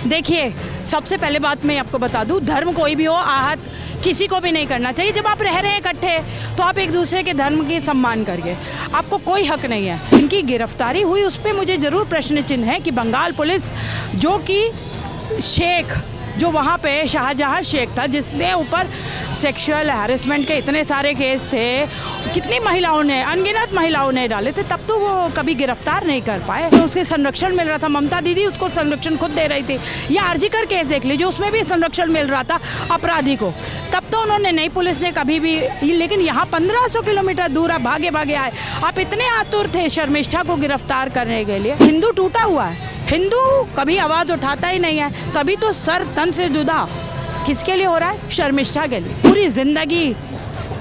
देखिए, सबसे पहले बात मैं आपको बता दूं, धर्म कोई भी हो, आहत किसी को भी नहीं करना चाहिए। जब आप रह रहे हैं इकट्ठे तो आप एक दूसरे के धर्म की सम्मान करिए, आपको कोई हक नहीं है। इनकी गिरफ्तारी हुई उस पर मुझे ज़रूर प्रश्न चिन्ह है कि बंगाल पुलिस, जो कि शेख, जो वहाँ पे शाहजहाँ शेख था जिसने ऊपर सेक्सुअल हैरेसमेंट के इतने सारे केस थे, कितनी महिलाओं ने, अनगिनत महिलाओं ने डाले थे, तब तो वो कभी गिरफ्तार नहीं कर पाए। तो उसके संरक्षण मिल रहा था, ममता दीदी उसको संरक्षण खुद दे रही थी। ये आरजीकर केस देख लीजिए, उसमें भी संरक्षण मिल रहा था अपराधी को, तब तो उन्होंने नहीं, पुलिस ने कभी भी। लेकिन यहाँ 1500 किलोमीटर दूर आप भागे भागे आए, आप इतने आतुर थे शर्मिष्ठा को गिरफ्तार करने के लिए। हिंदू टूटा हुआ है, हिंदू कभी आवाज़ उठाता ही नहीं है, तभी तो सर तन से जुदा किसके लिए हो रहा है? शर्मिष्ठा के लिए। पूरी ज़िंदगी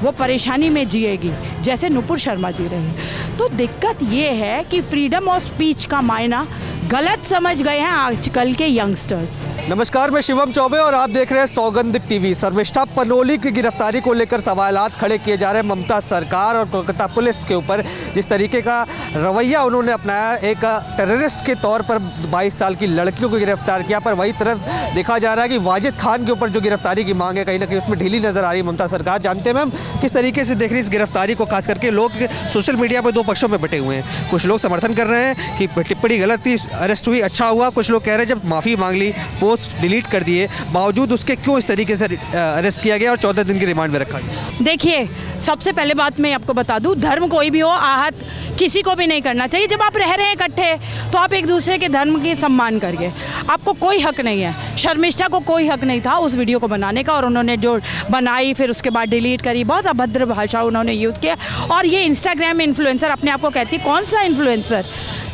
वो परेशानी में जिएगी जैसे नुपुर शर्मा जी रहे। तो दिक्कत ये है कि फ्रीडम ऑफ स्पीच का मायना गलत समझ गए हैं आजकल के यंगस्टर्स। नमस्कार, मैं शिवम चौबे और आप देख रहे हैं सौगंध टीवी। शर्मिष्ठा पनोली की गिरफ्तारी को लेकर सवालात खड़े किए जा रहे हैं ममता सरकार और कोलकाता पुलिस के ऊपर। जिस तरीके का रवैया उन्होंने अपनाया, एक टेररिस्ट के तौर पर 22 साल की लड़कियों को गिरफ्तार किया, पर वही तरफ देखा जा रहा है कि वाजिद खान के ऊपर जो गिरफ्तारी की मांग है, कहीं ना कहीं उसमें ढीली नजर आ रही है ममता सरकार। जानते हैं मैम किस तरीके से देख रही है इस गिरफ्तारी को? खास करके लोग सोशल मीडिया पर दो पक्षों में बटे हुए हैं। कुछ लोग समर्थन कर रहे हैं कि टिप्पणी गलत थी, अरेस्ट हुई, अच्छा हुआ। कुछ लोग कह रहे हैं जब माफ़ी मांग ली, पोस्ट डिलीट कर दिए, बावजूद उसके क्यों इस तरीके से अरेस्ट किया गया और 14 दिन की रिमांड में रखा गया? देखिए, सबसे पहले बात मैं आपको बता दूं, धर्म कोई भी हो, आहत किसी को भी नहीं करना चाहिए। जब आप रह रहे हैं इकट्ठे तो आप एक दूसरे के धर्म की सम्मान करिए, आपको कोई हक नहीं है। शर्मिष्ठा को कोई हक नहीं था उस वीडियो को बनाने का, और उन्होंने जो बनाई फिर उसके बाद डिलीट करी, बहुत अभद्र भाषा उन्होंने यूज़ किया। और ये इंस्टाग्राम इन्फ्लुएंसर अपने आप को कहती, कौन सा इन्फ्लुएंसर?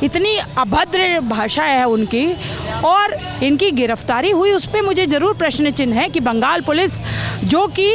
इतनी अभद्र भाषा है उनकी। और इनकी गिरफ्तारी हुई उस पर मुझे ज़रूर प्रश्न चिन्ह है कि बंगाल पुलिस, जो कि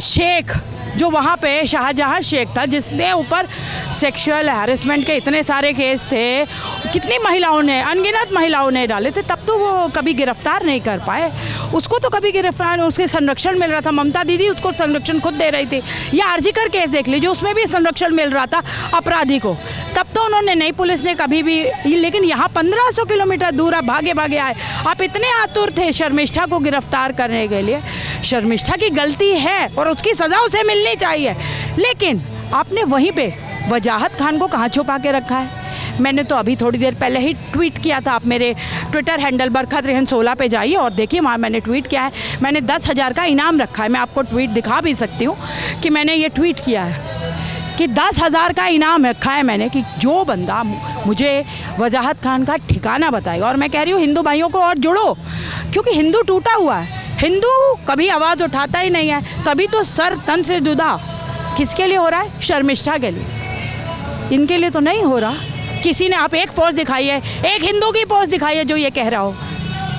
शेख, जो वहाँ पे शाहजहाँ शेख था जिसने ऊपर सेक्सुअल हैरेसमेंट के इतने सारे केस थे, कितनी महिलाओं ने, अनगिनत महिलाओं ने डाले थे, तब तो वो कभी गिरफ्तार नहीं कर पाए। उसको तो कभी गिरफ्तार, उसके संरक्षण मिल रहा था, ममता दीदी उसको संरक्षण खुद दे रही थी। ये आरजीकर केस देख लीजिए, उसमें भी संरक्षण मिल रहा था अपराधी को, तब तो उन्होंने नहीं, पुलिस ने कभी भी। लेकिन यहाँ 1500 किलोमीटर दूर आप भागे भागे आए, आप इतने आतुर थे शर्मिष्ठा को गिरफ्तार करने के लिए। शर्मिष्ठा की गलती है और उसकी सज़ा उसे मिलनी चाहिए, लेकिन आपने वहीं पे वजाहत खान को कहाँ छुपा के रखा है? मैंने तो अभी थोड़ी देर पहले ही ट्वीट किया था, आप मेरे ट्विटर हैंडल बरखा त्रिहन 16 पे जाइए और देखिए, वहाँ मैंने ट्वीट किया है। मैंने 10,000 का इनाम रखा है, मैं आपको ट्वीट दिखा भी सकती हूँ कि मैंने ये ट्वीट किया है कि 10,000 का इनाम रखा है मैंने, कि जो बंदा मुझे वजाहत खान का ठिकाना बताएगा। और मैं कह रही हूँ हिंदू भाइयों को और जुड़ो, क्योंकि हिंदू टूटा हुआ है, हिंदू कभी आवाज़ उठाता ही नहीं है, तभी तो सर तन से जुदा किसके लिए हो रहा है? शर्मिष्ठा के लिए, इनके लिए तो नहीं हो रहा। किसी ने, आप एक पोस्ट दिखाइए, एक हिंदू की पोस्ट दिखाइए जो ये कह रहा हो,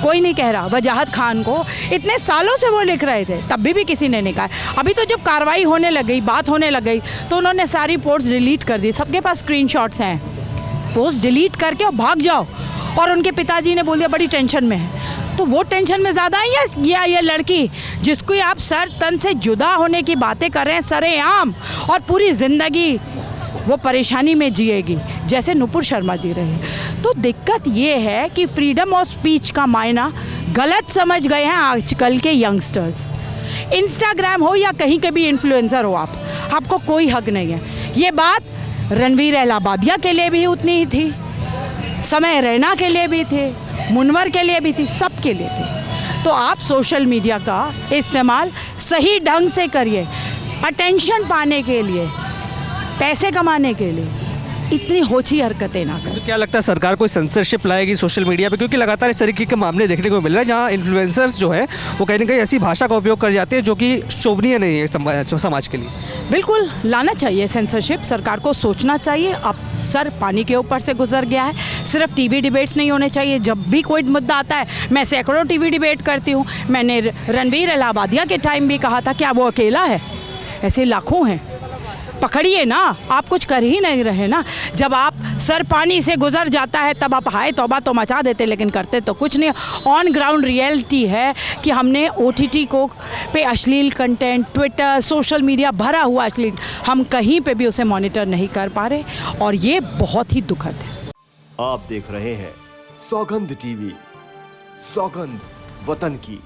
कोई नहीं कह रहा। वजाहत खान को इतने सालों से वो लिख रहे थे, तब भी किसी ने नहीं कहा। अभी तो जब कार्रवाई होने लग गई, बात होने लग गई, तो उन्होंने सारी पोस्ट डिलीट कर दी। सबके पास स्क्रीनशॉट्स हैं, पोस्ट डिलीट करके और भाग जाओ। और उनके पिताजी ने बोल दिया बड़ी टेंशन में है, तो वो टेंशन में ज़्यादा है या ये लड़की जिसको आप सर तन से जुदा होने की बातें कर रहे हैं सरेआम, और पूरी ज़िंदगी वो परेशानी में जिएगी जैसे नुपुर शर्मा जी रहे। तो दिक्कत ये है कि फ्रीडम ऑफ स्पीच का मायना गलत समझ गए हैं आजकल के यंगस्टर्स। इंस्टाग्राम हो या कहीं के भी इन्फ्लुएंसर हो, आपको कोई हक नहीं है। ये बात रणवीर इलाहाबादिया के लिए भी उतनी ही थी, समय रैना के लिए भी थे, मुनवर के लिए भी थी, सब के लिए थी। तो आप सोशल मीडिया का इस्तेमाल सही ढंग से करिए, अटेंशन पाने के लिए, पैसे कमाने के लिए इतनी होछी हरकतें ना करें। तो क्या लगता है सरकार कोई सेंसरशिप लाएगी सोशल मीडिया पे? क्योंकि लगातार इस तरीके के मामले देखने को मिल रहे हैं जहां इन्फ्लुएंसर्स जो है वो कहीं ना कहीं ऐसी भाषा का उपयोग कर जाते हैं जो कि शोभनीय नहीं है समाज के लिए। बिल्कुल लाना चाहिए सेंसरशिप, सरकार को सोचना चाहिए। अब सर पानी के ऊपर से गुजर गया है, सिर्फ टीवी डिबेट्स नहीं होने चाहिए। जब भी कोई मुद्दा आता है, मैं सैकड़ों टीवी डिबेट करती हूँ। मैंने रणवीर इलाहाबादिया के टाइम भी कहा था, क्या वो अकेला है? ऐसे लाखों हैं, पकड़िए ना। आप कुछ कर ही नहीं रहे ना। जब आप सर पानी से गुजर जाता है तब आप हाय तौबा तो मचा देते, लेकिन करते तो कुछ नहीं। ऑन ग्राउंड रियलिटी है कि हमने OTT को पे अश्लील कंटेंट, ट्विटर, सोशल मीडिया भरा हुआ अश्लील, हम कहीं पे भी उसे मॉनिटर नहीं कर पा रहे, और ये बहुत ही दुखद है। आप देख रहे हैं सौगंध टीवी। सौगंध वतन की।